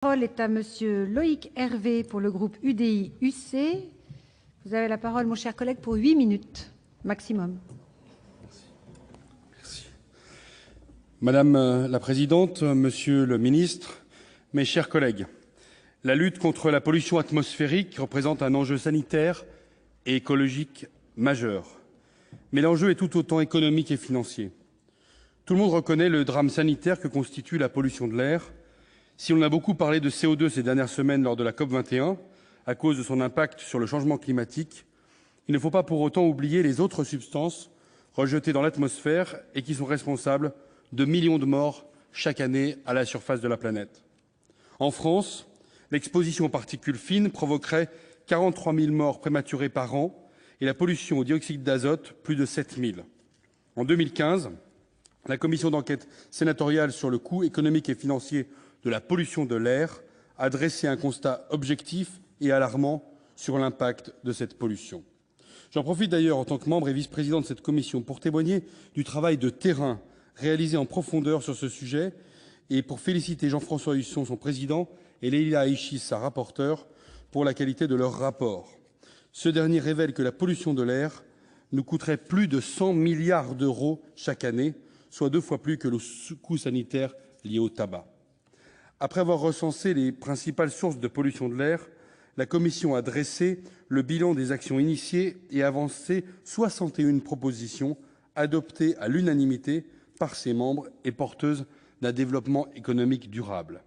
La parole est à Monsieur Loïc Hervé pour le groupe UDI-UC. Vous avez la parole, mon cher collègue, pour 8 minutes maximum. Merci. Madame la présidente, monsieur le ministre, mes chers collègues, la lutte contre la pollution atmosphérique représente un enjeu sanitaire et écologique majeur. Mais l'enjeu est tout autant économique et financier. Tout le monde reconnaît le drame sanitaire que constitue la pollution de l'air. Si on a beaucoup parlé de CO2 ces dernières semaines lors de la COP21, à cause de son impact sur le changement climatique, il ne faut pas pour autant oublier les autres substances rejetées dans l'atmosphère et qui sont responsables de millions de morts chaque année à la surface de la planète. En France, l'exposition aux particules fines provoquerait 43 000 morts prématurées par an et la pollution au dioxyde d'azote plus de 7 000. En 2015, la commission d'enquête sénatoriale sur le coût économique et financier de la pollution de l'air a dressé un constat objectif et alarmant sur l'impact de cette pollution. J'en profite d'ailleurs en tant que membre et vice-président de cette commission pour témoigner du travail de terrain réalisé en profondeur sur ce sujet et pour féliciter Jean-François Husson, son président, et Leïla Aïchis, sa rapporteure, pour la qualité de leur rapport. Ce dernier révèle que la pollution de l'air nous coûterait plus de 100 milliards d'euros chaque année, soit 2 fois plus que le coût sanitaire lié au tabac. Après avoir recensé les principales sources de pollution de l'air, la Commission a dressé le bilan des actions initiées et avancé 61 propositions adoptées à l'unanimité par ses membres et porteuses d'un développement économique durable.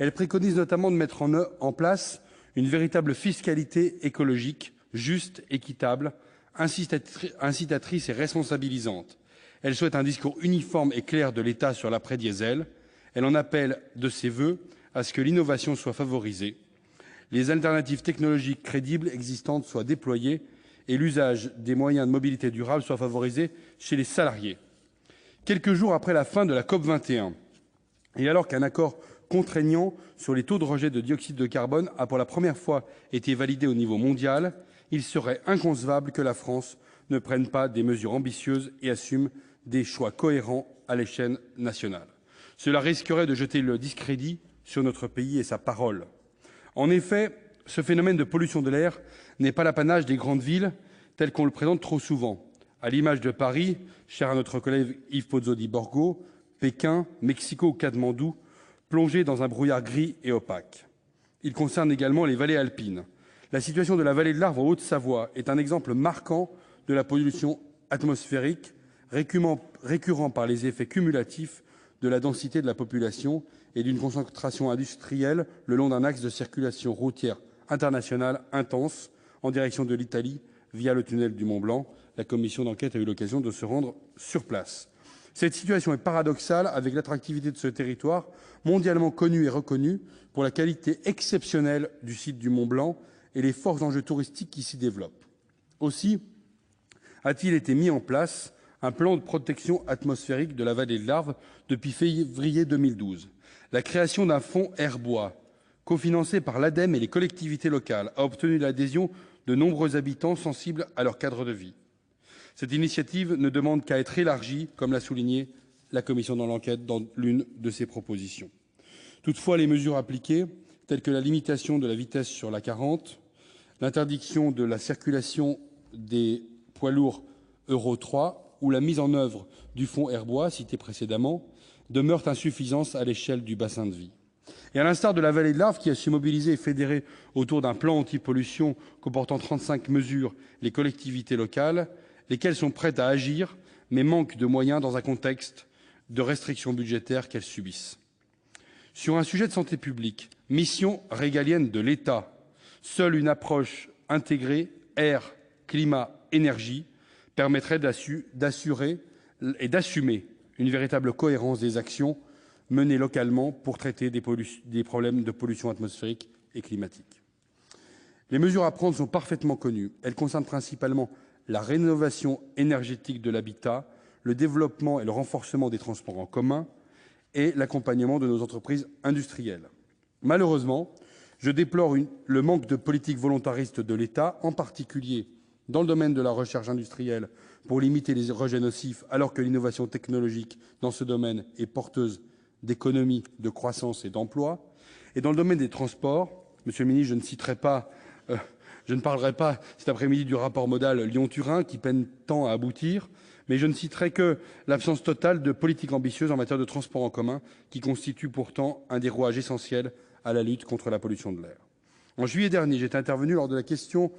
Elle préconise notamment de mettre en place une véritable fiscalité écologique, juste, équitable, incitatrice et responsabilisante. Elle souhaite un discours uniforme et clair de l'État sur l'après-diesel. Elle en appelle de ses voeux à ce que l'innovation soit favorisée, les alternatives technologiques crédibles existantes soient déployées et l'usage des moyens de mobilité durable soit favorisé chez les salariés. Quelques jours après la fin de la COP21, et alors qu'un accord contraignant sur les taux de rejet de dioxyde de carbone a pour la première fois été validé au niveau mondial, il serait inconcevable que la France ne prenne pas des mesures ambitieuses et assume des choix cohérents à l'échelle nationale. Cela risquerait de jeter le discrédit sur notre pays et sa parole. En effet, ce phénomène de pollution de l'air n'est pas l'apanage des grandes villes tel qu'on le présente trop souvent. À l'image de Paris, cher à notre collègue Yves Pozzotti-Borgo, Pékin, Mexico ou Katmandou, plongés dans un brouillard gris et opaque. Il concerne également les vallées alpines. La situation de la vallée de l'Arve en Haute-Savoie est un exemple marquant de la pollution atmosphérique, récurrent par les effets cumulatifs de la densité de la population et d'une concentration industrielle le long d'un axe de circulation routière internationale intense en direction de l'Italie via le tunnel du Mont-Blanc. La commission d'enquête a eu l'occasion de se rendre sur place. Cette situation est paradoxale avec l'attractivité de ce territoire, mondialement connu et reconnu pour la qualité exceptionnelle du site du Mont-Blanc et les forts enjeux touristiques qui s'y développent. Aussi a-t-il été mis en place un plan de protection atmosphérique de la vallée de l'Arve depuis février 2012. La création d'un fonds air-bois, cofinancé par l'ADEME et les collectivités locales, a obtenu l'adhésion de nombreux habitants sensibles à leur cadre de vie. Cette initiative ne demande qu'à être élargie, comme l'a souligné la commission dans l'enquête dans l'une de ses propositions. Toutefois, les mesures appliquées, telles que la limitation de la vitesse sur la 40, l'interdiction de la circulation des poids lourds Euro 3 ou la mise en œuvre du fonds air-bois, cité précédemment, demeurent insuffisantes à l'échelle du bassin de vie. Et à l'instar de la vallée de l'Arve, qui a su mobiliser et fédérer autour d'un plan anti-pollution comportant 35 mesures les collectivités locales, lesquelles sont prêtes à agir, mais manquent de moyens dans un contexte de restrictions budgétaires qu'elles subissent. Sur un sujet de santé publique, mission régalienne de l'État, seule une approche intégrée air, climat, énergie permettrait d'assurer et d'assumer une véritable cohérence des actions menées localement pour traiter des problèmes de pollution atmosphérique et climatique. Les mesures à prendre sont parfaitement connues. Elles concernent principalement la rénovation énergétique de l'habitat, le développement et le renforcement des transports en commun et l'accompagnement de nos entreprises industrielles. Malheureusement, je déplore le manque de politique volontariste de l'État, en particulier dans le domaine de la recherche industrielle pour limiter les rejets nocifs, alors que l'innovation technologique dans ce domaine est porteuse d'économies, de croissance et d'emplois, Et dans le domaine des transports, Monsieur le ministre, je ne parlerai pas cet après-midi du rapport modal Lyon-Turin qui peine tant à aboutir, mais je ne citerai que l'absence totale de politique ambitieuse en matière de transport en commun, qui constitue pourtant un des rouages essentiels à la lutte contre la pollution de l'air. En juillet dernier, j'étais intervenu lors de la question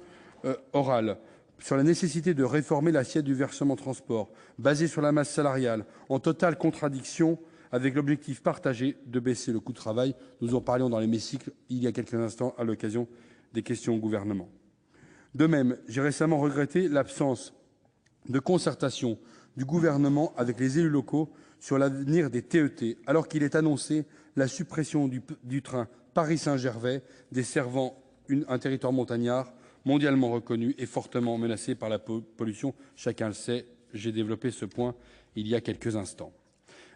orale sur la nécessité de réformer l'assiette du versement transport, basée sur la masse salariale, en totale contradiction avec l'objectif partagé de baisser le coût du travail. Nous en parlions dans l'hémicycle il y a quelques instants à l'occasion des questions au Gouvernement. De même, j'ai récemment regretté l'absence de concertation du Gouvernement avec les élus locaux sur l'avenir des TET, alors qu'il est annoncé la suppression du train Paris-Saint-Gervais, desservant un territoire montagnard mondialement reconnu et fortement menacé par la pollution. Chacun le sait, j'ai développé ce point il y a quelques instants.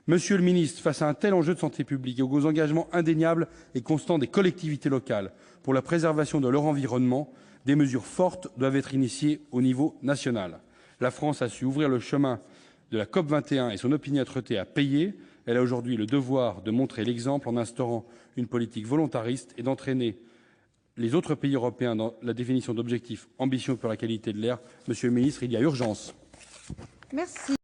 Monsieur le ministre, face à un tel enjeu de santé publique et aux engagements indéniables et constants des collectivités locales pour la préservation de leur environnement, des mesures fortes doivent être initiées au niveau national. La France a su ouvrir le chemin de la COP21 et son opiniâtreté a payé. Elle a aujourd'hui le devoir de montrer l'exemple en instaurant une politique volontariste et d'entraîner les autres pays européens dans la définition d'objectifs ambitieux pour la qualité de l'air. Monsieur le ministre, il y a urgence. Merci.